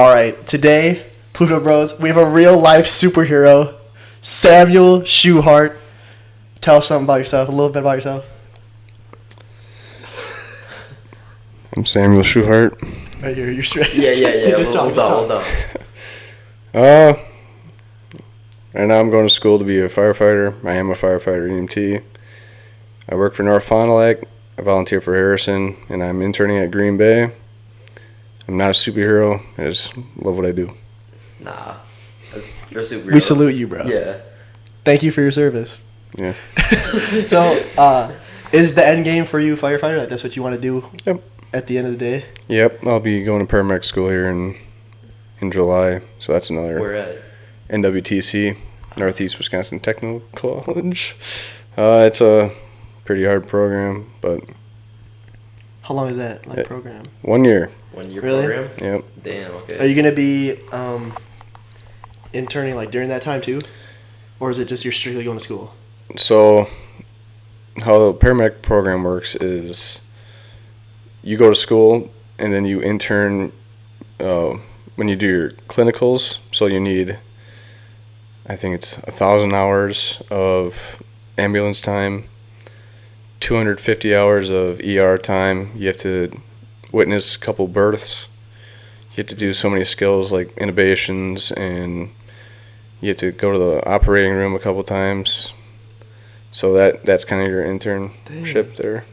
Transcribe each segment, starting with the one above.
All right, today, Pluto Bros, we have a real life superhero, Samuel Schuhart. Tell us something about yourself, a little bit about yourself. I'm Samuel Schuhart. Right, you're straight. Yeah. Just Hold on. Right now I'm going to school to be a firefighter. I am a firefighter EMT. I work for North Fond du Lac. I volunteer for Harrison, and I'm interning at Green Bay. I'm not a superhero. I just love what I do. Nah, you're a superhero. We salute you, bro. Yeah. Thank you for your service. Yeah. So, is the end game for you firefighter? Like, that's what you want to do Yep. at the end of the day? Yep. I'll be going to paramedic school here in July, so that's another Where at? NWTC, Northeast Wisconsin Technical College. It's a pretty hard program, but How long is that program? 1 year. 1 year Really? program? Yep. Damn, okay. Are you going to be interning during that time too? Or is it just you're strictly going to school? So, how the paramedic program works is you go to school and then you intern when you do your clinicals. So you need, I think it's 1,000 hours of ambulance time, 250 hours of ER time. You have to witness a couple births. You have to do so many skills like intubations, and you have to go to the operating room a couple times. So that's kind of your internship there.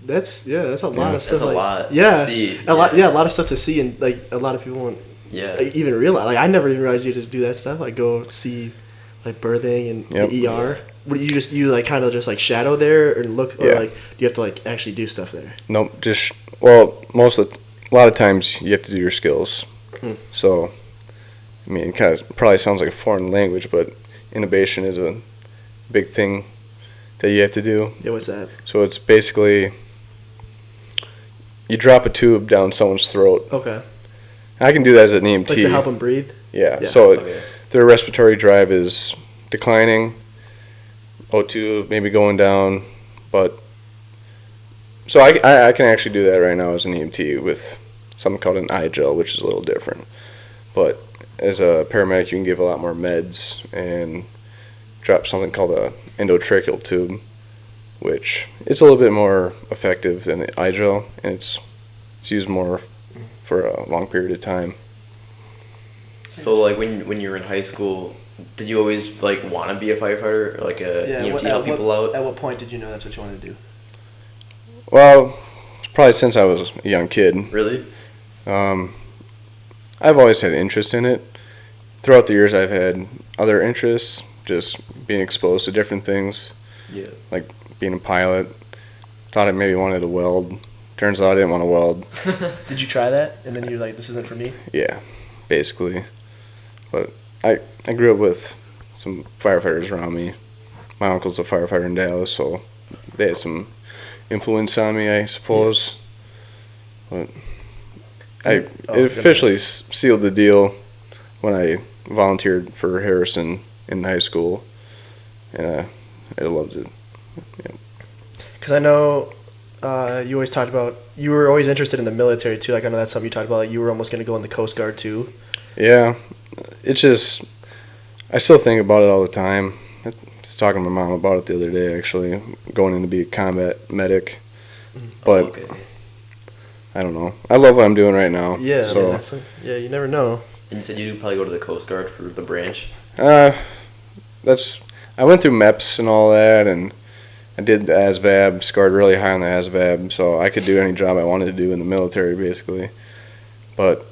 That's a lot of stuff. That's a lot Yeah, to see. a lot of stuff to see, and a lot of people won't even realize. I never even realized you just do that stuff. Go see birthing and the ER. What, you kind of just shadow there and look, or do you have to actually do stuff there? Nope, a lot of times you have to do your skills. So, I mean, it kind of probably sounds like a foreign language, but intubation is a big thing that you have to do. Yeah, what's that? So it's basically you drop a tube down someone's throat. Okay. I can do that as an EMT. To help them breathe? Yeah. So their respiratory drive is declining, O2 maybe going down, but so I can actually do that right now as an EMT with something called an eye gel, which is a little different. But as a paramedic, you can give a lot more meds and drop something called a endotracheal tube, which it's a little bit more effective than the eye gel, and it's used more for a long period of time. So when you were in high school, did you always want to be a firefighter or EMT help people out? At what point did you know that's what you wanted to do? Well, probably since I was a young kid. Really? I've always had interest in it. Throughout the years, I've had other interests, just being exposed to different things. Yeah. Like being a pilot. Thought I maybe wanted to weld. Turns out I didn't want to weld. Did you try that? And then you're like, this isn't for me? Yeah, basically. But I grew up with some firefighters around me. My uncle's a firefighter in Dallas, so they had some influence on me, I suppose. Yeah. But it officially sealed the deal when I volunteered for Harrison in high school, and I loved it. Because I know you always talked about, you were always interested in the military too. I know that's something you talked about. You were almost going to go in the Coast Guard too. Yeah, it's just, I still think about it all the time. I was talking to my mom about it the other day, actually, going in to be a combat medic. But I don't know. I love what I'm doing right now. Yeah, so. You never know. And you said you'd probably go to the Coast Guard for the branch? I went through MEPS and all that, and I did the ASVAB, scored really high on the ASVAB, so I could do any job I wanted to do in the military, basically. But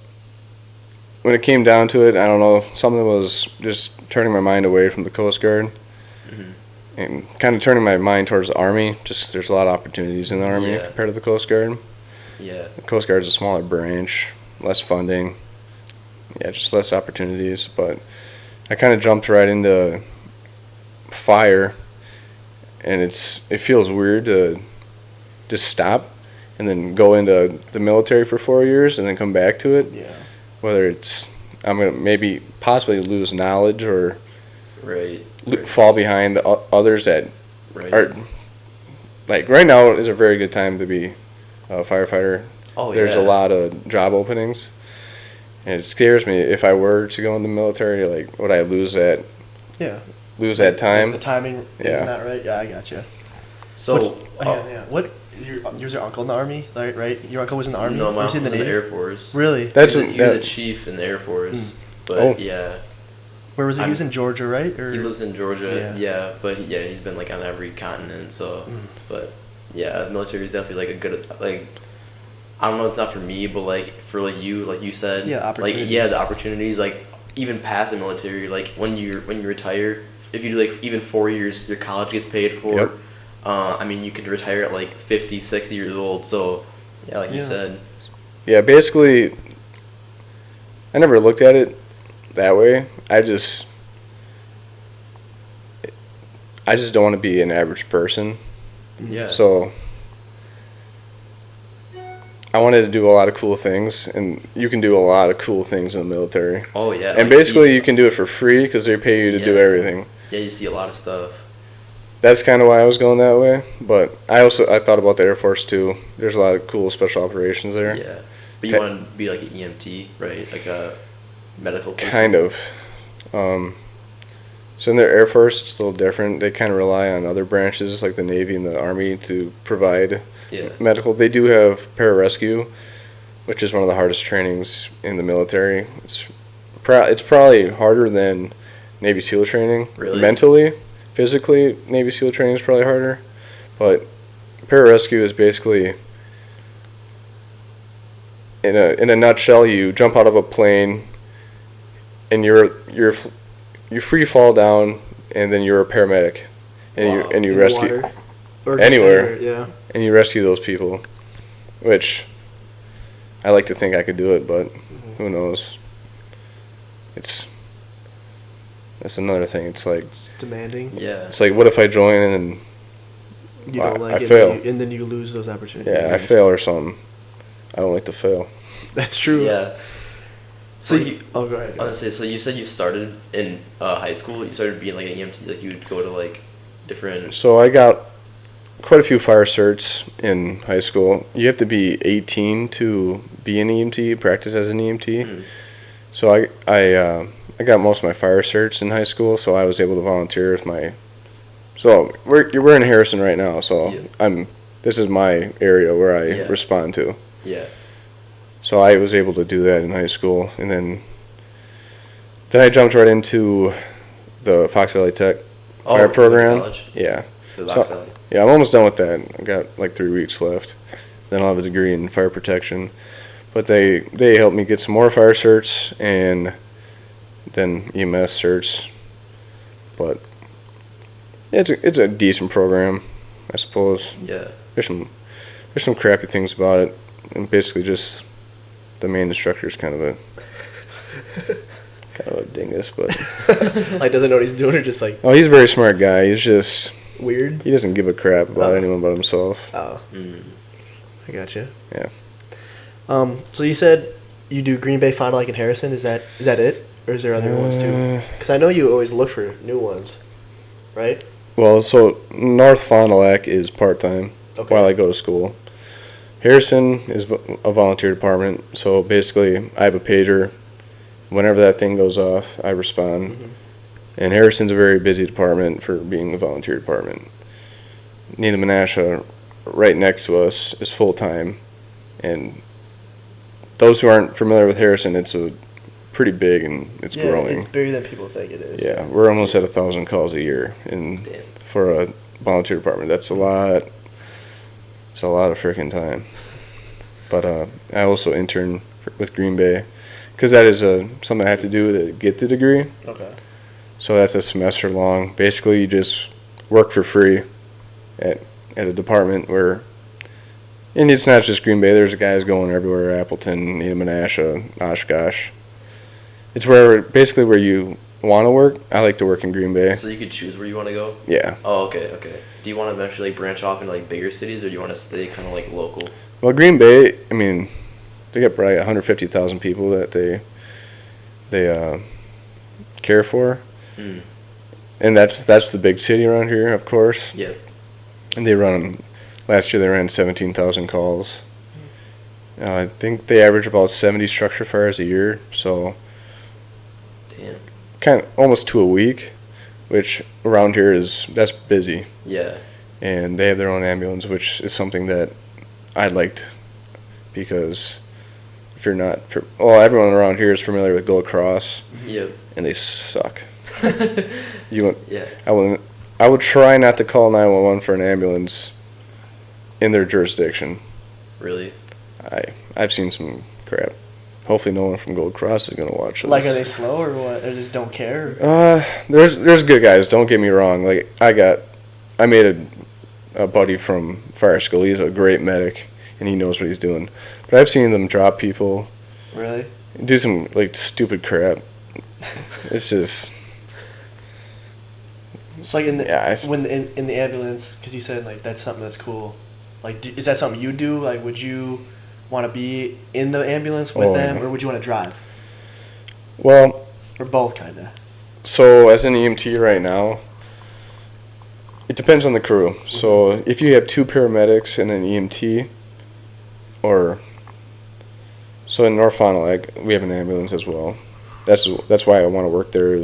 when it came down to it, I don't know, something was just turning my mind away from the Coast Guard and kind of turning my mind towards the Army. Just there's a lot of opportunities in the Army compared to the Coast Guard. Yeah. The Coast Guard is a smaller branch, less funding. Yeah, just less opportunities. But I kind of jumped right into fire, and it feels weird to just stop and then go into the military for 4 years and then come back to it. Yeah. Whether it's I'm gonna maybe possibly lose knowledge or fall behind the others that are right now is a very good time to be a firefighter. Oh, There's a lot of job openings, And it scares me if I were to go in the military, like, would I lose that? Yeah. Lose that time? The timing is not right. Yeah, I gotcha. So, what? You're your uncle in the army, right? Your uncle was in the army. No, my uncle was in the Air Force. Really? He was a chief in the Air Force. But yeah. Where was he? He was in Georgia, right? He lives in Georgia. Yeah, but he's been like on every continent. So, but yeah, the military is definitely like a good like. I don't know, it's not for me, but like for like you said, opportunities. Like the opportunities, like even past the military, like when you retire, if you do like even 4 years, your college gets paid for. Yep. I mean, you could retire at like 50, 60 years old. So, yeah, like you said. Yeah, basically, I never looked at it that way. I just don't want to be an average person. Yeah. So I wanted to do a lot of cool things, and you can do a lot of cool things in the military. Oh, yeah. And like basically, you can do it for free because they pay you to do everything. Yeah, you see a lot of stuff. That's kind of why I was going that way. But I thought about the Air Force, too. There's a lot of cool special operations there. Yeah. But you want to be like an EMT, right? Like a medical person? Kind of. So in the Air Force, it's a little different. They kind of rely on other branches like the Navy and the Army to provide medical. They do have pararescue, which is one of the hardest trainings in the military. It's probably harder than Navy SEAL training. Really? Mentally, physically, Navy SEAL training is probably harder. But pararescue is basically, in a nutshell, you jump out of a plane and you free fall down, and then you're a paramedic, and you rescue anywhere, and you rescue those people, which I like to think I could do it, but who knows? That's another thing. It's like demanding. Yeah. It's like, what if I join and you don't like I it, fail, and then you lose those opportunities? Yeah, I fail or something. I don't like to fail. That's true. Yeah. So go ahead. I was gonna say, so you said you started in high school. You started being like an EMT. Like you would go to like different. So I got quite a few fire certs in high school. You have to be 18 to be an EMT, practice as an EMT. Mm. So I got most of my fire certs in high school. So I was able to volunteer with my. So we're in Harrison right now. So this is my area where I respond to. Yeah. So I was able to do that in high school, and then I jumped right into the Fox Valley Tech fire program. College? Yeah. To the Fox Valley. Yeah, I'm almost done with that. I got like 3 weeks left. Then I'll have a degree in fire protection. But they helped me get some more fire certs and then EMS certs. But it's a decent program, I suppose. Yeah. There's some crappy things about it, and basically just. The main instructor is kind of a dingus, but like doesn't know what he's doing, or just like. Oh, he's a very smart guy. He's just weird. He doesn't give a crap about anyone but himself. Oh, I gotcha. Yeah. So you said you do Green Bay, Fond du Lac, and Harrison. Is that it, or is there other ones too? Because I know you always look for new ones, right? Well, so North Fond du Lac is part-time while I go to school. Harrison is a volunteer department, so basically I have a pager. Whenever that thing goes off, I respond. Mm-hmm. And Harrison's a very busy department for being a volunteer department. Nina Menasha, right next to us, is full-time. And those who aren't familiar with Harrison, it's pretty big and it's growing. It's bigger than people think it is. Yeah, we're almost at 1,000 calls a year for a volunteer department. That's a lot. It's a lot of freaking time. But I also intern with Green Bay because that is something I have to do to get the degree. Okay. So that's a semester long. Basically, you just work for free at a department where, and it's not just Green Bay. There's guys going everywhere: Appleton, Nina Menasha, Oshkosh. It's basically where you want to work. I like to work in Green Bay. So you could choose where you want to go? Yeah. Oh, okay. Do you want to eventually branch off into like bigger cities, or do you want to stay kind of like local? Well, Green Bay, I mean, they got probably 150,000 people that they care for. Mm. And that's the big city around here, of course. Yeah. And last year they ran 17,000 calls. I think they average about 70 structure fires a year, so damn, kind of almost 2 a week, which around here that's busy. Yeah. And they have their own ambulance, which is something that I liked, because if you're not, everyone around here is familiar with Gold Cross. Yep. And they suck. Yeah. I would try not to call 911 for an ambulance in their jurisdiction. Really? I've seen some crap. Hopefully no one from Gold Cross is going to watch this. Like, are they slow or what? They just don't care? There's good guys, don't get me wrong. Like, I made a buddy from fire school. He's a great medic, and he knows what he's doing. But I've seen them drop people. Really? Do some, like, stupid crap. It's just... It's like in the ambulance, because you said, like, that's something that's cool. Like, is that something you do? Like, would you want to be in the ambulance with them, or would you want to drive? Well... Or both, kind of. So, as an EMT right now, it depends on the crew. Mm-hmm. So, if you have 2 paramedics and an EMT, so in North Fond du Lac, we have an ambulance as well. That's why I want to work there,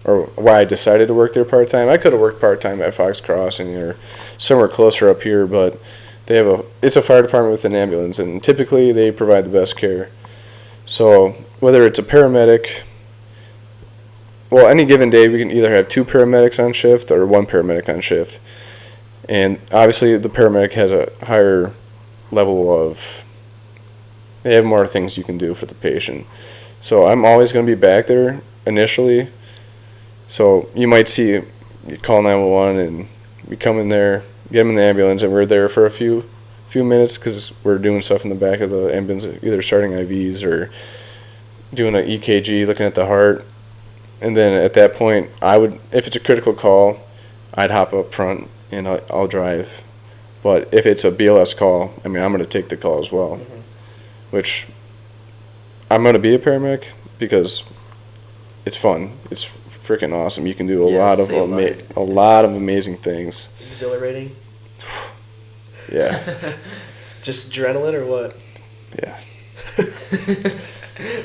or why I decided to work there part-time. I could have worked part-time at Fox Crossing or somewhere closer up here, but it's a fire department with an ambulance, and typically they provide the best care. So whether it's a paramedic, any given day we can either have 2 paramedics on shift or 1 paramedic on shift. And obviously the paramedic has a higher level of, they have more things you can do for the patient. So I'm always going to be back there initially. So you might see, you call 911 and we come in there, get them in the ambulance, and we're there for a few minutes because we're doing stuff in the back of the ambulance, either starting IVs or doing an EKG, looking at the heart. And then at that point, if it's a critical call, I'd hop up front and I'll drive. But if it's a BLS call, I'm going to take the call as well, mm-hmm. Which I'm going to be a paramedic because it's fun. It's freaking awesome. You can do a lot of amazing things. Exhilarating. Yeah. Just adrenaline or what? Yeah.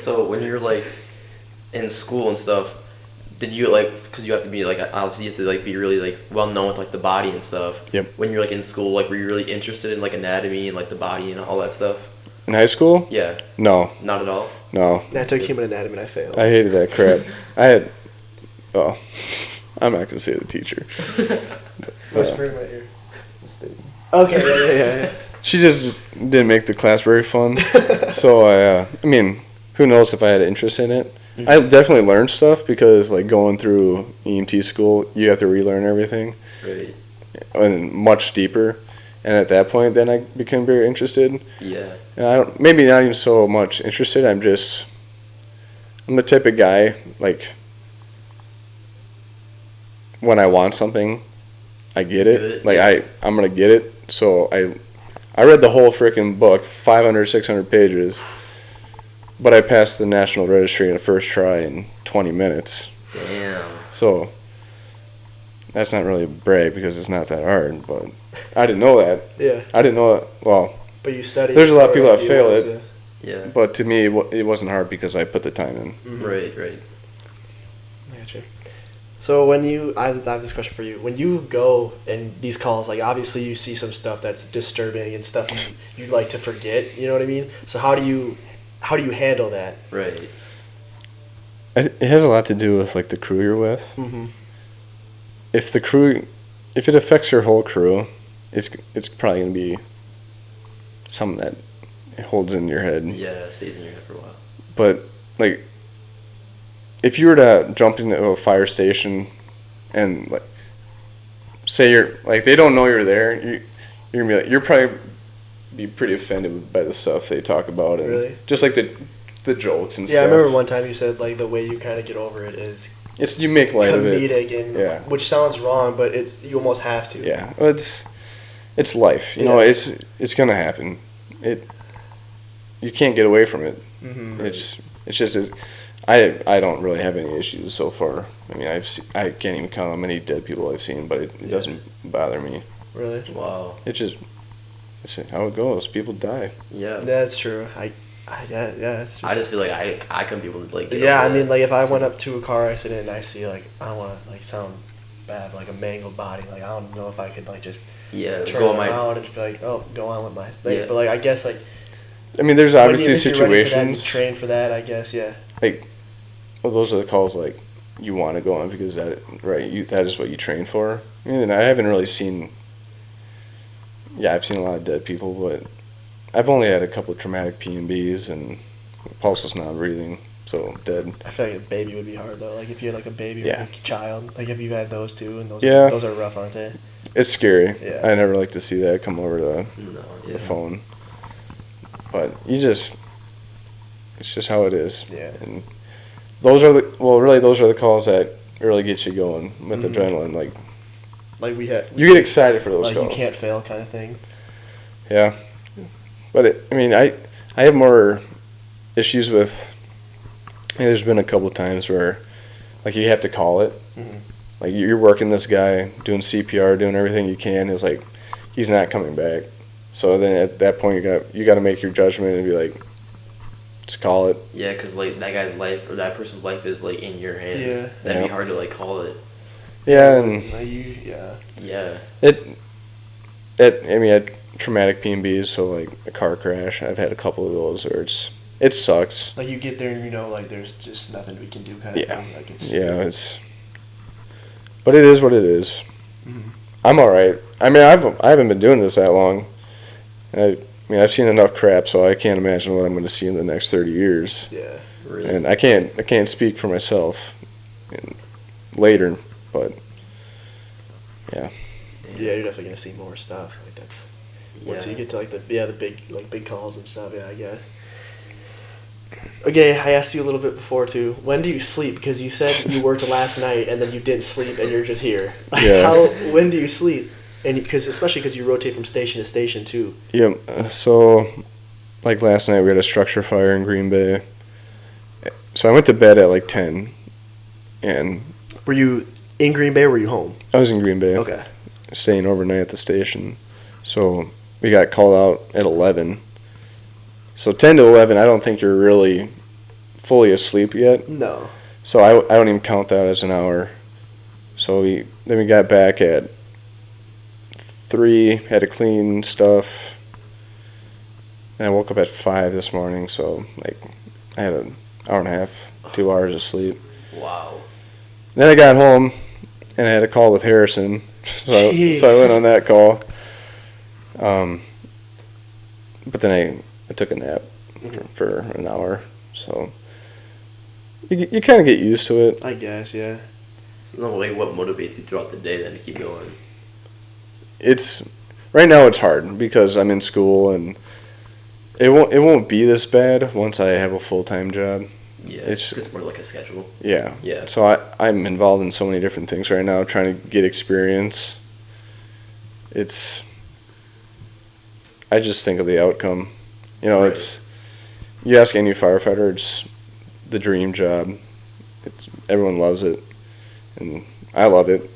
So when you're like in school and stuff, did you because you have to be obviously you have to be really well known with the body and stuff. Yep. When you're in school, were you really interested in anatomy and the body and all that stuff? In high school? Yeah. No. Not at all? No. I took human anatomy and I failed. I hated that crap. I'm not going to say the teacher. Whisper in my ear. Okay, yeah. She just didn't make the class very fun. So, who knows if I had an interest in it. Mm-hmm. I definitely learned stuff because, going through EMT school, you have to relearn everything. Right. And much deeper. And at that point, then I became very interested. Yeah. And maybe not even so much interested. I'm the type of guy, when I want something, I get it. I'm going to get it. So I read the whole freaking book, 500, 600 pages, but I passed the national registry in the first try in 20 minutes. Damn. So that's not really a brag because it's not that hard, but I didn't know that. Yeah. I didn't know that. Well, but you studied. There's a lot of people that fail it. Yeah. But to me, it wasn't hard because I put the time in. Mm-hmm. Right. I gotcha. So I have this question for you. When you go in these calls, obviously you see some stuff that's disturbing and stuff you'd like to forget. You know what I mean? So how do you handle that? Right. It has a lot to do with the crew you're with. Mm-hmm. If it affects your whole crew, it's probably gonna be something that it holds in your head. Yeah, stays in your head for a while. But if you were to jump into a fire station and say you're they don't know you're there, you're gonna be you're probably be pretty offended by the stuff they talk about and really? Just the jokes and stuff. Yeah, I remember one time you said the way you kind of get over it is you make light of it. Comedic and which sounds wrong, but you almost have to. Yeah, well, it's life. You know, it's gonna happen. You can't get away from it. Mm-hmm. It's just I don't really have any issues so far. I can't even count how many dead people I've seen, but it doesn't bother me. Really? Wow. It just That's how it goes. People die. Yeah. That's true. Yeah. It's just, I just feel like I couldn't be able to like. Yeah, I mean, like if I went up to a car accident and I see like I don't want to like sound bad, like a mangled body, like I don't know if I could like just turn around and just be like, oh, go on with my thing. Yeah. But like I guess like. I mean, there's obviously situations. You train for that, I guess. Yeah. Like, well, those are the calls like you want to go on because that is what you train for. I mean, I haven't really seen. Yeah, I've seen a lot of dead people, but I've only had a couple of traumatic P&Bs and pulseless non-breathing, so dead. I feel like a baby would be hard though. Like if you had like a baby or a child, like if you had those two, and those are rough, aren't they? It's scary. Yeah. I never like to see that come over the phone. But it's just how it is. Yeah. And those are the calls that really get you going with adrenaline. Like you get excited for those calls. Like you can't fail kind of thing. Yeah. But I have more issues with. There's been a couple of times where, like, you have to call it. Mm-hmm. Like you're working this guy, doing CPR, doing everything you can. It's like he's not coming back. So then at that point you got to make your judgment and be like, just call it. Yeah, because like that guy's life or that person's life is like in your hands. Yeah. That'd be hard to like call it. Yeah, and yeah. I had traumatic P&Bs, so like a car crash. I've had a couple of those where it sucks. Like you get there and like there's just nothing we can do kind of thing. Like but it is what it is. Mm-hmm. I'm all right. I mean, I haven't been doing this that long. I've seen enough crap, so I can't imagine what I'm going to see in the next 30 years. Yeah, really. And I can't speak for myself later, but yeah. Yeah, you're definitely going to see more stuff. Like that's once you get to like the big calls and stuff. Yeah, I guess. Okay, I asked you a little bit before too. When do you sleep? Because you said you worked last night and then you didn't sleep and you're just here. Yeah. When do you sleep? And especially because you rotate from station to station too. Yeah. So, like last night we had a structure fire in Green Bay. So I went to bed at like 10. And were you in Green Bay or were you home? I was in Green Bay. Okay. Staying overnight at the station. So we got called out at 11. So 10 to 11, I don't think you're really fully asleep yet. No. So I don't even count that as an hour. So we got back at 3, had to clean stuff. And I woke up at 5 this morning, so like I had an hour and a half, 2 hours of sleep. Wow. Then I got home and I had a call with Harrison. So I went on that call. But then I took a nap for an hour, so you kind of get used to it. I guess, yeah. So, what motivates you throughout the day then to keep going? Right now it's hard because I'm in school and it won't be this bad once I have a full-time job. Yeah, it's more like a schedule. Yeah. Yeah. So I'm involved in so many different things right now, trying to get experience. I just think of the outcome. Right. You ask any firefighter, it's the dream job. Everyone loves it, and I love it.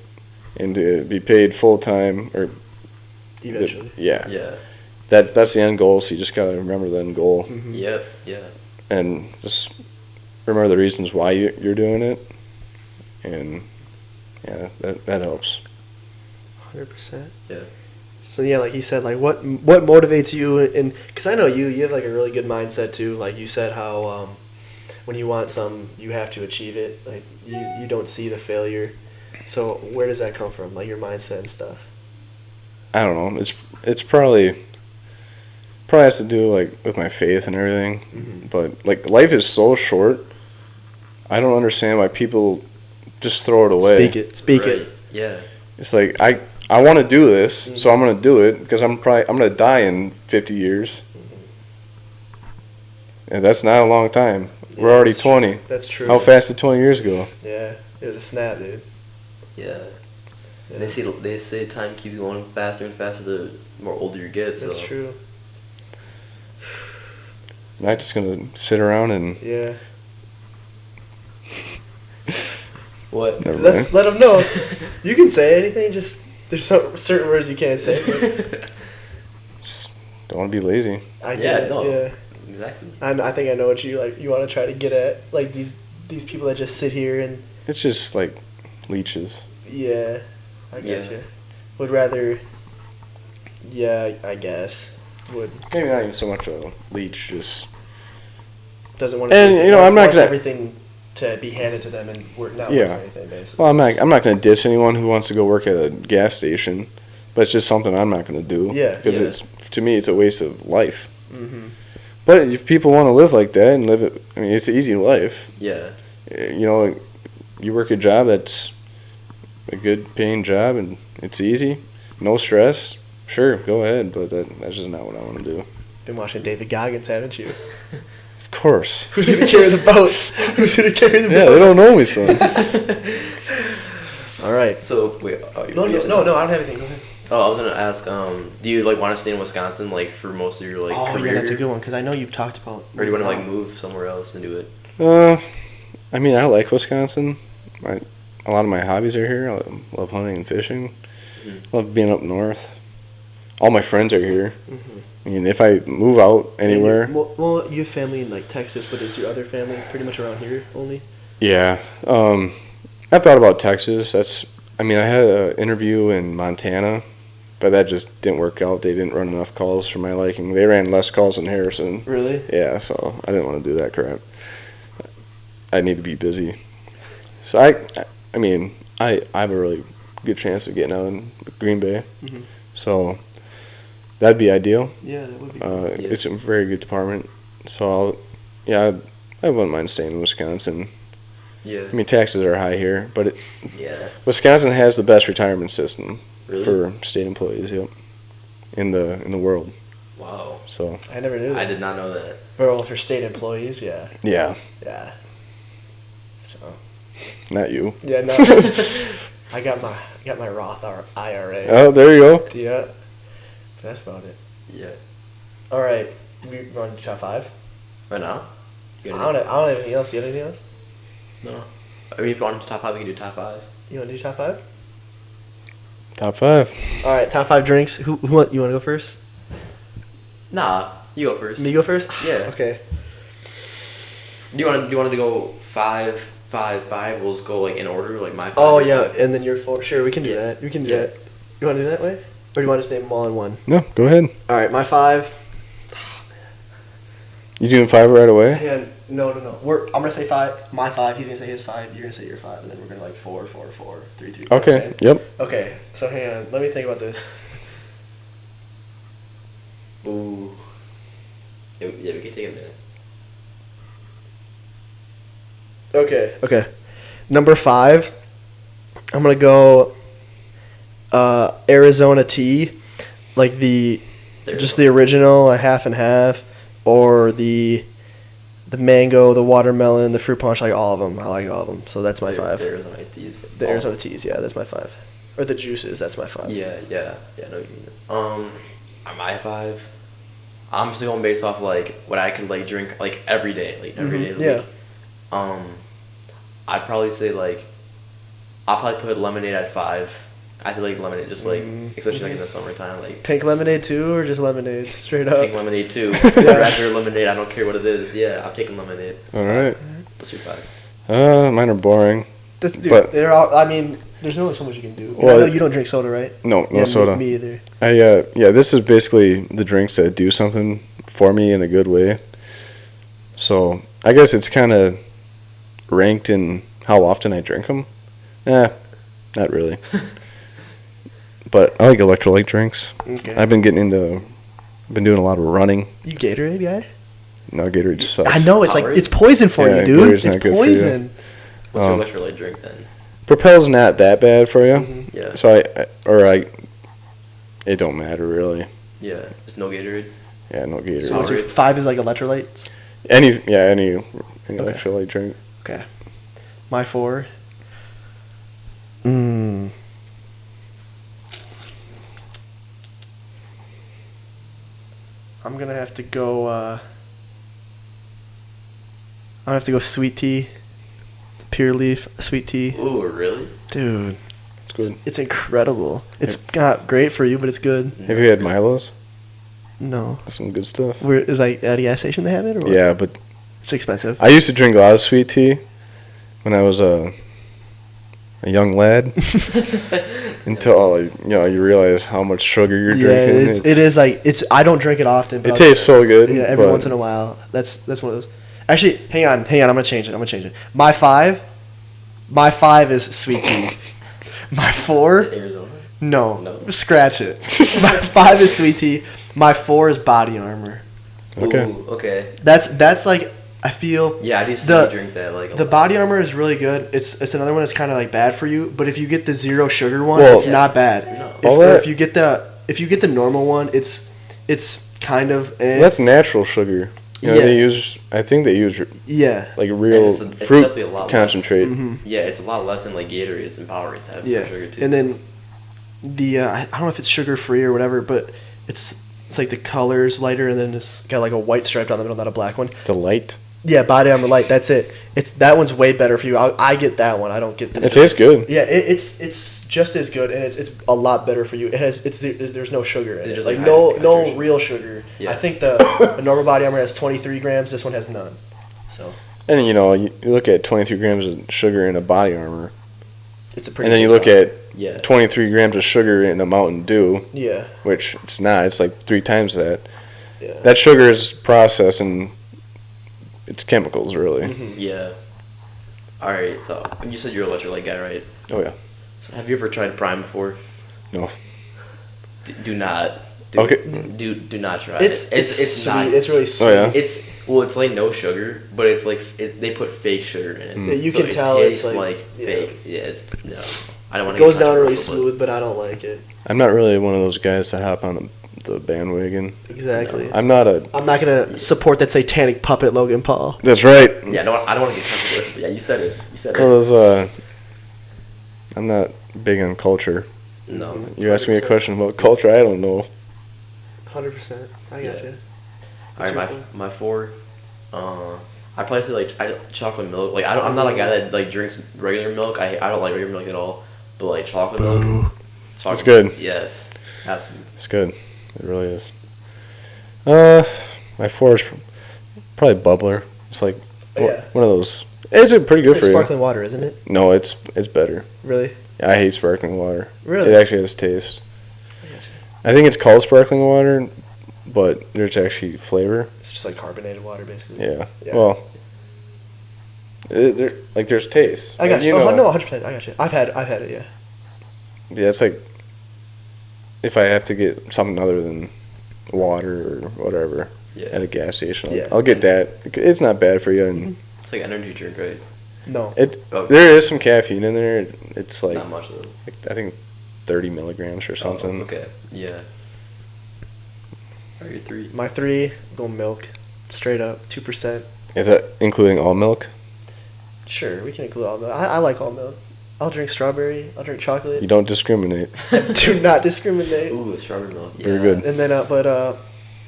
And to be paid full time or eventually, yeah, that's the end goal. So you just gotta remember the end goal. Mm-hmm. Yep, yeah, and just remember the reasons why you're doing it, and yeah, that helps. 100%. Yeah. So yeah, like he said, like what motivates you, and because I know you have like a really good mindset too. Like you said, how when you want something, you have to achieve it. Like you don't see the failure. So where does that come from? Like your mindset and stuff. I don't know. It's probably has to do like with my faith and everything. Mm-hmm. But like life is so short. I don't understand why people just throw it away. Speak it. Yeah. It's like I want to do this, mm-hmm. so I'm going to do it because I'm going to die in 50 years. Mm-hmm. And that's not a long time. Yeah, we're already 20. True. That's true. How fast did 20 years go? Yeah, it was a snap, dude. Yeah. They say time keeps going faster and faster the more older you get. So. That's true. I'm not just going to sit around and... Yeah. What? Let them know. You can say anything, just... There's some certain words you can't say. But... don't want to be lazy. I get it. No, yeah, exactly. And I think I know what you like. You want to try to get at like these people that just sit here and. It's just like leeches. Yeah, I get you. Would rather. Yeah, I guess would. Maybe not even so much a leech, just. Doesn't want to. And I'm not gonna everything to be handed to them and work not worth anything basically. Well, I'm not gonna diss anyone who wants to go work at a gas station, but it's just something I'm not gonna do. Yeah. Because to me it's a waste of life. Mm-hmm. But if people want to live like that and live it, I mean, it's an easy life. Yeah. You work a job that's a good paying job and it's easy, no stress. Sure, go ahead, but that's just not what I want to do. Been watching David Goggins, haven't you? Of course. Who's gonna carry the boats? Who's gonna carry the boats? Yeah, they don't know me, son. All right. So wait. No, I don't have anything. Go ahead. Oh, I was gonna ask. Do you want to stay in Wisconsin for most of your career? Oh yeah, that's a good one because I know you've talked about. Or do you want to move somewhere else and do it? I mean, I like Wisconsin. A lot of my hobbies are here. I love hunting and fishing. Mm-hmm. Love being up north. All my friends are here. Mm-hmm. I mean, if I move out anywhere... Well, you have family in, Texas, but is your other family pretty much around here only? Yeah. I thought about Texas. I had an interview in Montana, but that just didn't work out. They didn't run enough calls for my liking. They ran less calls than Harrison. Really? Yeah, so I didn't want to do that crap. I need to be busy. So, I have a really good chance of getting out in Green Bay. Mm-hmm. So... that'd be ideal. Yeah, that would be. It's a very good department. So, I wouldn't mind staying in Wisconsin. Yeah. I mean, taxes are high here, but Wisconsin has the best retirement system for state employees. Yep, in the world. Wow. So I never knew that. I did not know that. Well, for state employees, yeah. Yeah. Yeah. So. Not you. Yeah, no. I got my Roth IRA. Oh, there you go. Yeah. That's about it. Yeah. All right. We want to do top 5? Right now? I don't have anything else. Do you have anything else? No. I mean, if you want to do top 5, we can do top 5. You want to do top 5? Top 5. All right. Top 5 drinks. Who you want to go first? Nah. You go first. Me go first? Yeah. Okay. Do you want to go 5, 5, 5? We'll just go in order, my 5. Oh yeah, 5. And then your 4. Sure, we can do that. We can do that. You want to do that way? Or do you want to just name them all in one? No, go ahead. All right, my 5. Oh, man. You doing 5 right away? And no. I'm gonna say 5. My 5. He's gonna say his 5. You're gonna say your 5, and then we're gonna 4, 4, 4, 3, 3. Okay. Yep. Okay. So hang on. Let me think about this. Ooh. Yeah, we can take a minute. Okay. Number 5. I'm gonna go. Arizona tea, the original, a half and half, or the mango, the watermelon, the fruit punch, all of them. I like all of them, so that's my 5. The Arizona iced teas. The Arizona teas, yeah, that's my 5. Or the juices, that's my 5. Yeah, I know what you mean. My 5, I'm just going based off what I can drink every day, every day of the week. I'd probably say I'll probably put lemonade at 5. I feel like lemonade, just especially in the summertime, pink lemonade too, or just lemonade straight up. Pink lemonade too. After lemonade, I don't care what it is. Yeah, I'm taking lemonade. All right. What's your 5? Mine are boring. But they're all. I mean, there's only so much you can do. Well, I know you don't drink soda, right? No soda. Me either. This is basically the drinks that do something for me in a good way. So I guess it's kind of ranked in how often I drink them. Not really. But I like electrolyte drinks. Okay. I've been doing a lot of running. You Gatorade guy? No, Gatorade sucks. I know, it's poison for you, dude. Gatorade's it's poison. What's your electrolyte drink then? Propel's not that bad for you. Mm-hmm. Yeah. So it don't matter really. Yeah, just no Gatorade. Yeah, no Gatorade. So what's your 5 is electrolytes? Any electrolyte drink. Okay. My 4. I'm gonna have to go. I'm gonna have to go sweet tea, pure leaf sweet tea. Ooh, really? Dude, it's good. It's incredible. It's not great for you, but it's good. Have you had Milo's? No. Some good stuff. Where is like at a gas station they have it? Or what? Yeah, but it's expensive. I used to drink a lot of sweet tea when I was a young lad. Until you realize how much sugar you're drinking. Yeah, it is like it's. I don't drink it often. But it tastes so good. Yeah, every once in a while. That's one of those. Actually, hang on. I'm gonna change it. My five is sweet tea. My 4. Arizona? No, scratch it. My 5 is sweet tea. My 4 is Body Armor. Okay. Ooh, okay. That's like I feel. Yeah, I do see you drink that like. The Body Armor is really good. It's another one that's kind of like bad for you. But if you get the 0 sugar one, it's not bad. No. If you get the normal one, it's kind of. Well, that's natural sugar. I think they use like real it's fruit definitely a lot concentrate. Mm-hmm. Yeah, it's a lot less than like Gatorade and Powerades have for sugar too. And then the I don't know if it's sugar free or whatever, but it's like the color's lighter and then it's got like a white stripe down the middle, not a black one. The light. Yeah, Body Armor Light. That's it. That one's way better for you. I get that one. I don't get. It tastes good. Yeah, it's just as good, and it's a lot better for you. There's no sugar in it. Like no real sugar. Yeah. I think the normal Body Armor has 23 grams. This one has none. So. And you look at 23 grams of sugar in a Body Armor. It's a pretty. And then you look at 23 grams of sugar in a Mountain Dew. Yeah. Which it's not. It's like 3 times that. Yeah. That sugar is processed and. It's chemicals, really. Mm-hmm. Yeah. All right. So you said you're an electrolyte guy, right? Oh yeah. So have you ever tried Prime before? No. Do not. Okay. Do not try it's it. It's sweet. not. It's really sweet. Oh, yeah? It's like no sugar, but it's like they put fake sugar in it. Yeah, you so can tell tastes it's like fake. Yeah, it's no. I don't want to. It goes down really smooth, but I don't like it. I'm not really one of those guys to hop on the bandwagon. Exactly. No. I'm not gonna support that satanic puppet Logan Paul. That's right. Yeah, no, I don't want to get controversial. Yeah, you said it. Well, I'm not big on culture. No. You ask me a question about culture, I don't know. 100%. I got you. All right, my 4. I probably say like chocolate milk. Like I'm not a guy that like drinks regular milk. I don't like regular milk at all. But like chocolate milk. It's good. Yes, absolutely. It's good. It really is. My 4 is probably Bubbler. It's like one of those. It's pretty good for you. Sparkling water, isn't it? No, it's better. Really? I hate sparkling water. Really? It actually has taste. I think it's called sparkling water, but there's actually flavor. It's just like carbonated water, basically. Yeah. Well, there's taste. I got you. No, 100%. I got you. I've had it. Yeah. Yeah, it's like if I have to get something other than water or whatever at a gas station, I'll get that. It's not bad for you. And it's like energy drink, right? No. There is some caffeine in there. It's like not much though. I think 30 milligrams or something. Oh, okay. Yeah. Are your 3? My 3, go milk, straight up, 2%. Is that including all milk? Sure, we can include all milk. I like all milk. I'll drink strawberry. I'll drink chocolate. You don't discriminate. Do not discriminate. Ooh, strawberry milk. Yeah. Very good. And then,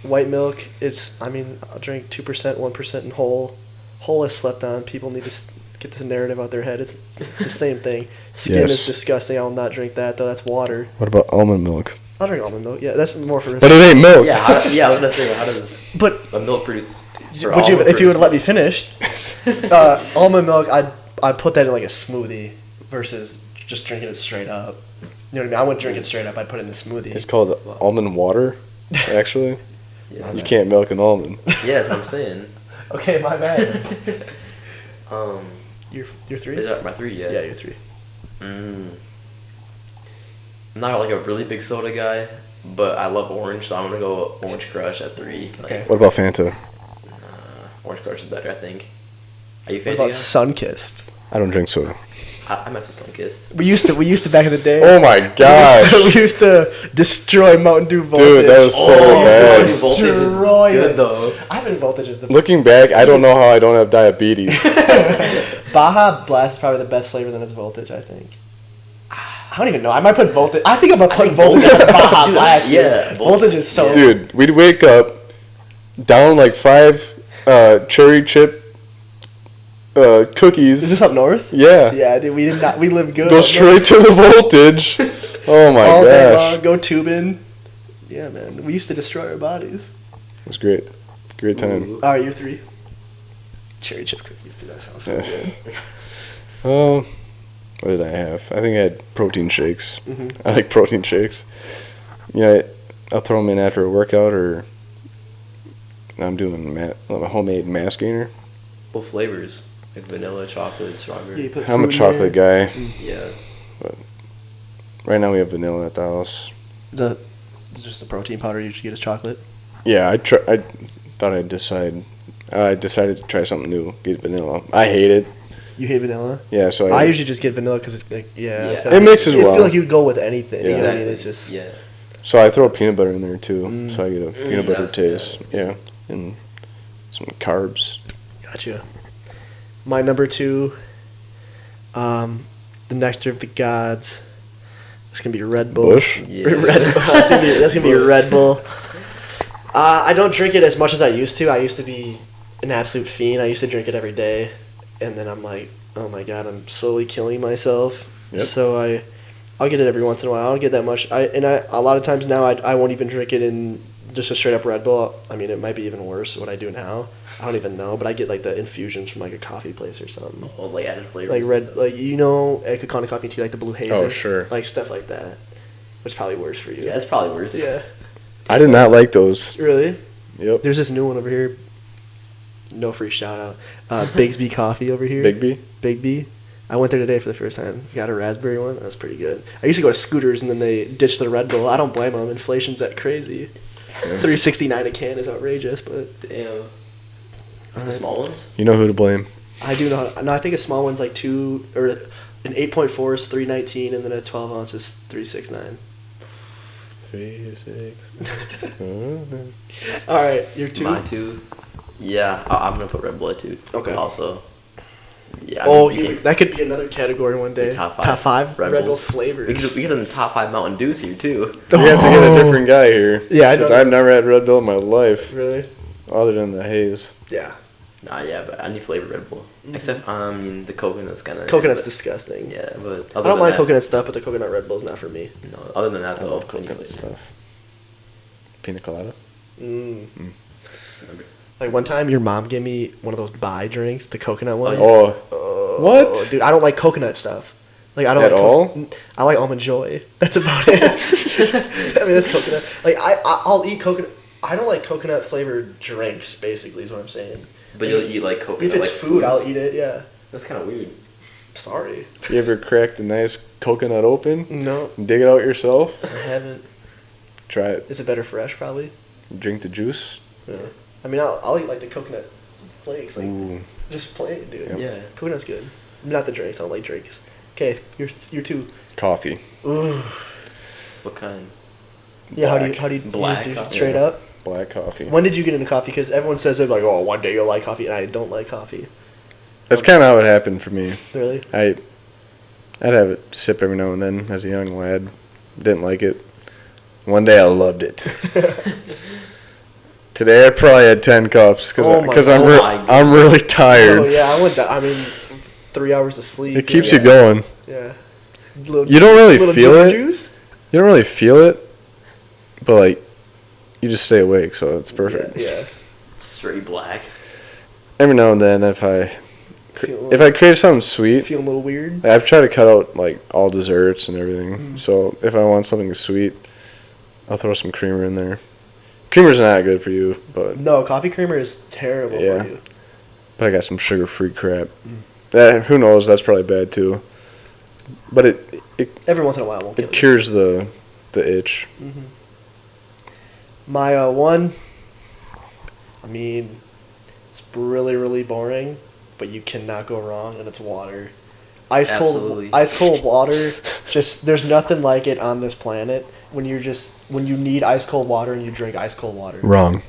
white milk, I'll drink 2%, 1% in whole. Whole is slept on. People need to get this narrative out their head. It's the same thing. Skin is disgusting. I will not drink that, though. That's water. What about almond milk? I'll drink almond milk. Yeah, that's more for. But it ain't milk. Yeah, I was gonna say, how does a milk produce? If you would let me finish, almond milk, I'd put that in like a smoothie versus just drinking it straight up. You know what I mean? I wouldn't drink it straight up. I'd put it in a smoothie. It's called almond water, actually. Yeah, you can't milk an almond. Yeah, that's what I'm saying. Okay, my bad. You're 3? Is that my 3? Yeah. Yeah, you're 3. I'm not like a really big soda guy, but I love orange, so I'm gonna go Orange Crush at 3. Okay. What about Fanta? Orange Crush is better, I think. Are you Fanta? What about Sunkist? I don't drink soda. I mess with Sunkist. We used to back in the day. Oh my gosh. We used to destroy Mountain Dew Voltage. Dude, that was so bad. Voltage is good though. I think Voltage is the best. Looking back, I don't know how I don't have diabetes. Baja Blast is probably the best flavor than its Voltage, I think. I don't even know. I might put Voltage. I think I'm gonna put Voltage as Baja Blast. Yeah, Voltage is so. Dude, we'd wake up, down like 5 cherry chip cookies. Is this up north? Yeah. Yeah, dude. We did not. We lived good. Go straight to the Voltage. Oh my All day gosh. long. Go tubing. Yeah, man. We used to destroy our bodies. It was great. Great time. Ooh. All right, you're 3. Cherry chip cookies, dude. That sounds so good. What did I have? I think I had protein shakes. Mm-hmm. I like protein shakes. I'll throw them in after a workout, or I'm doing a homemade mass gainer. What flavors? Like vanilla, chocolate, strawberry? Yeah, I'm a chocolate guy. Yeah. But right now we have vanilla at the house. It's just the protein powder you should get as chocolate. Yeah, I thought I'd decide. I decided to try something new. Get vanilla. I hate it. You hate vanilla? Yeah, so I usually just get vanilla because it's like, It mixes well. I feel like you go with anything. Yeah. You know what I Exactly. mean? It's just... Yeah. So I throw peanut butter in there too, so I get a peanut butter that's taste. good. Yeah, and some carbs. Gotcha. My number 2, the Nectar of the Gods. It's gonna be Red Bull. Bush? Yeah. Red Bull. That's gonna be Red Bull. I don't drink it as much as I used to. I used to be an absolute fiend. I used to drink it every day, and then I'm like, oh my god, I'm slowly killing myself. Yep. So I'll get it every once in a while. I don't get that much. A lot of times now I won't even drink it in just a straight up Red Bull. I mean, it might be even worse what I do now. I don't even know, but I get like the infusions from like a coffee place or something. Oh, like added flavors. Like red, like at Kakana Coffee Tea, like the blue haze. Oh, sure. Like stuff like that. Which is probably worse for you. Yeah, it's probably worse. Yeah. I did not like those. Really? Yep. There's this new one over here. No free shout out. Bigsby Coffee over here. Big B. I went there today for the first time. Got a raspberry one. That was pretty good. I used to go to Scooters and then they ditched the Red Bull. I don't blame them. Inflation's that crazy. Yeah. $3.69 a can is outrageous, but damn. The small ones? You know who to blame. I do know. No, I think a small one's like 2 or an 8.4 is $3.19 and then a 12 ounce is $3.69. 3, 6. All right, your 2. My 2. Yeah, I'm gonna put Red Bull at 2. Okay. Also. Yeah. That could be another category one day. Top 5. Top 5 Red Bull Bulls. flavors. We get in the top 5 Mountain Dews here too. We have to get a different guy here. Yeah, I know. 'Cause I've never had Red Bull in my life. Really? Other than the haze. Yeah. Nah, yeah, but I need flavored Red Bull. Except, the coconut's kind of... Coconut's disgusting. Yeah, but... I don't mind coconut stuff, but the coconut Red Bull's not for me. No, other than that, I though, love coconut stuff. Pina colada. Like one time, your mom gave me one of those buy drinks, the coconut one. What? Dude, I don't like coconut stuff. Like I don't At like all? I like almond joy. That's about it. I mean, that's coconut. Like I'll eat coconut. I don't like coconut flavored drinks. Basically, is what I'm saying. But you'll eat like coconut. If it's like food, foods. I'll eat it. Yeah. That's kind of weird. Sorry. You ever cracked a nice coconut open? No. Dig it out yourself? I haven't. Try it. Is it better fresh? Probably. Drink the juice. Yeah. I mean, I'll eat like the coconut flakes, like Ooh. just plain, dude. Yeah. Coconut's good. Not the drinks. I don't like drinks. Okay, you're 2. Coffee. Ooh. What kind? Yeah. Black. How do you Black just do coffee. straight up? Black coffee. When did you get into coffee? Because everyone says they're like, oh, one day you'll like coffee, and I don't like coffee. That's kind of how it happened for me. Really? I'd have a sip every now and then as a young lad. Didn't like it. One day I loved it. Today I probably had 10 cups because I'm really tired. Oh yeah, I went. 3 hours of sleep. It keeps you going. Yeah. You don't really feel it. Juice? You don't really feel it, but like you just stay awake, so it's perfect. Yeah. Straight black. Every now and then, if I crave something sweet, Feel a little weird. I've tried to cut out like all desserts and everything. So if I want something sweet, I'll throw some creamer in there. Creamer's not good for you, but No, coffee creamer is terrible for you. But I got some sugar-free crap. Who knows? That's probably bad too. But it Every once in a while, won't kill you. cures the itch. My 1. I mean, it's really really boring, but you cannot go wrong, and it's water. Ice cold water. Just there's nothing like it on this planet. When you need ice cold water and you drink ice cold water. Wrong.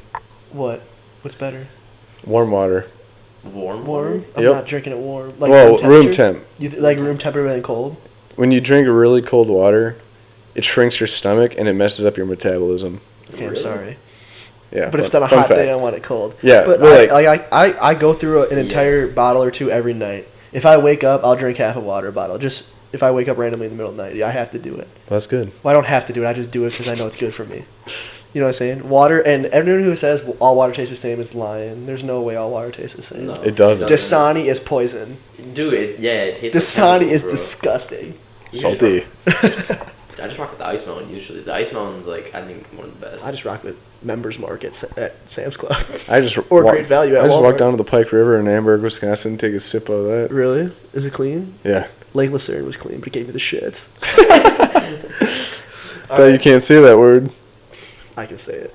What? What's better? Warm water. Warm? I'm Yep. not drinking it warm. Like Well, room temperature? temp. You like room temperature and cold? When you drink really cold water, it shrinks your stomach and it messes up your metabolism. Okay, I'm Really? sorry. Yeah. But if it's on a hot day, I want it cold. Yeah, But but I go through an entire bottle or 2 every night. If I wake up, I'll drink half a water bottle. Just if I wake up randomly in the middle of the night, I have to do it. That's good. Well, I don't have to do it. I just do it because I know it's good for me. You know what I'm saying? Water, and everyone who says all water tastes the same is lying. There's no way all water tastes the same. No, it doesn't. Dasani is poison. Dude, it tastes Dasani is disgusting. Salty. I just rock with the Ice Mountain usually. The Ice Mountain's like, I think, one of the best. I just rock with Members Market at Sam's Club. Great value at I just Walmart. walked down to the Pike River in Amberg, Wisconsin, take a sip of that. Really? Is it clean? Yeah. Lake Lucerne was clean, but it gave me the shits. You can't say that word. I can say it.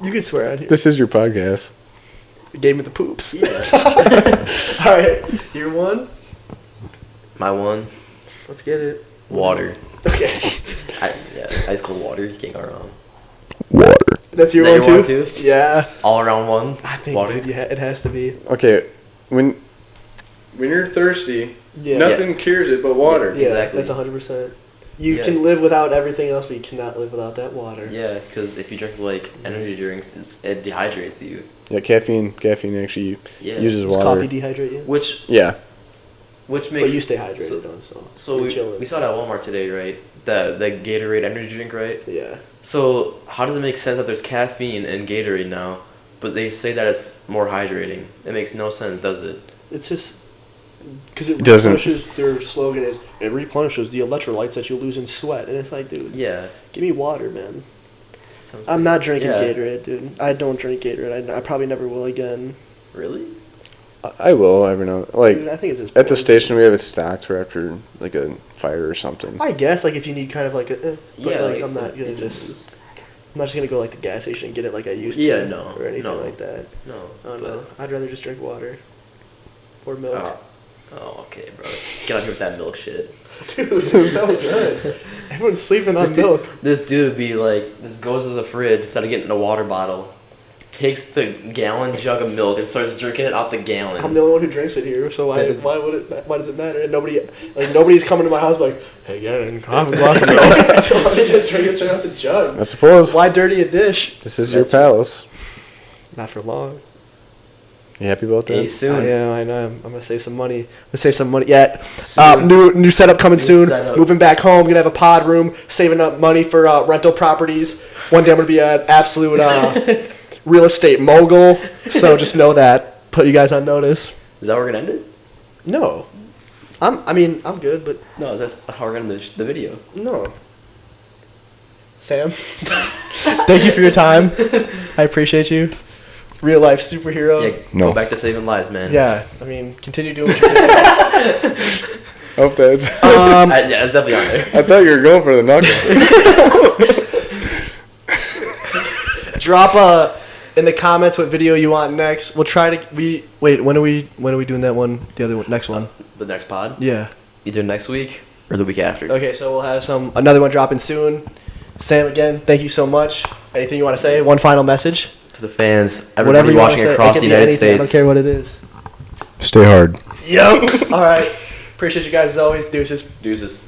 You can swear on here. This is your podcast. It gave me the poops. Yeah. All right, your one. My one. Let's get it. Water. Okay. Ice cold water. You can't go wrong. Water. That's your Is that one your too? one too? Yeah. All around one. I think, water. dude, yeah, it has to be. Okay, when you're thirsty, nothing cures it but water. Yeah, Exactly. that's 100%. You can live without everything else, but you cannot live without that water. Yeah, because if you drink like energy drinks, it dehydrates you. Yeah, caffeine actually uses Does water. coffee dehydrate you? Which Yeah. makes. But you stay hydrated though, So we saw it at Walmart today, right? The Gatorade energy drink, right? Yeah. So how does it make sense that there's caffeine in Gatorade now, but they say that it's more hydrating? It makes no sense, does it? It's just because it Doesn't. replenishes. Their slogan is it replenishes the electrolytes that you lose in sweat, and it's like, dude, Yeah. give me water, man. Sounds I'm like- not drinking yeah. Gatorade, dude. I don't drink Gatorade. I probably never will again. Really? I will every now. Dude, I think it's just At the boring. station, we have it stocked for after like a fire or something. I guess like if you need kind of like a, but Yeah. like, like, I'm not gonna it's a just. boost. I'm not just gonna go like the gas station and get it like I used to. Yeah, no, Or anything no. like that. No. I don't but- know. I'd rather just drink water. Or milk. Oh, okay, bro. Get out here with that milk shit. Dude, it's so good. Everyone's sleeping on milk. This dude be like, this goes to the fridge instead of getting a water bottle, takes the gallon jug of milk and starts drinking it out the gallon. I'm the only one who drinks it here, so why does it matter? And nobody's coming to my house like, hey, get a glass of milk. Let me just drink it straight out the jug. I suppose. Why dirty a dish? This is your palace. Not for long. You happy about that? Hey, soon. I know. I'm gonna save some money. Yeah. Soon. New setup coming soon. setup. Moving back home. Gonna have a pod room. Saving up money for rental properties. One day I'm gonna be an absolute real estate mogul. So just know that. Put you guys on notice. Is that how we're gonna end it? No. I'm good, but No, that's how we're gonna end the video. no. Sam, thank you for your time. I appreciate you. Real life superhero. Yeah, No. Go back to saving lives, man. Yeah, I mean, continue doing what you're doing. Hope that's. Yeah, it's definitely on there. I thought you were going for the knuckle. Drop in the comments what video you want next. We'll try to wait. When are we doing that one? The other one, next one. The next pod? Yeah. Either next week or the week after. Okay, so we'll have another one dropping soon. Sam, again, thank you so much. Anything you want to say? One final message. To the fans, Whatever everybody you wanna watching say. It across can the be United anything. I don't States. care what it is. Stay hard. Yep. All right. Appreciate you guys as always. Deuces. Deuces.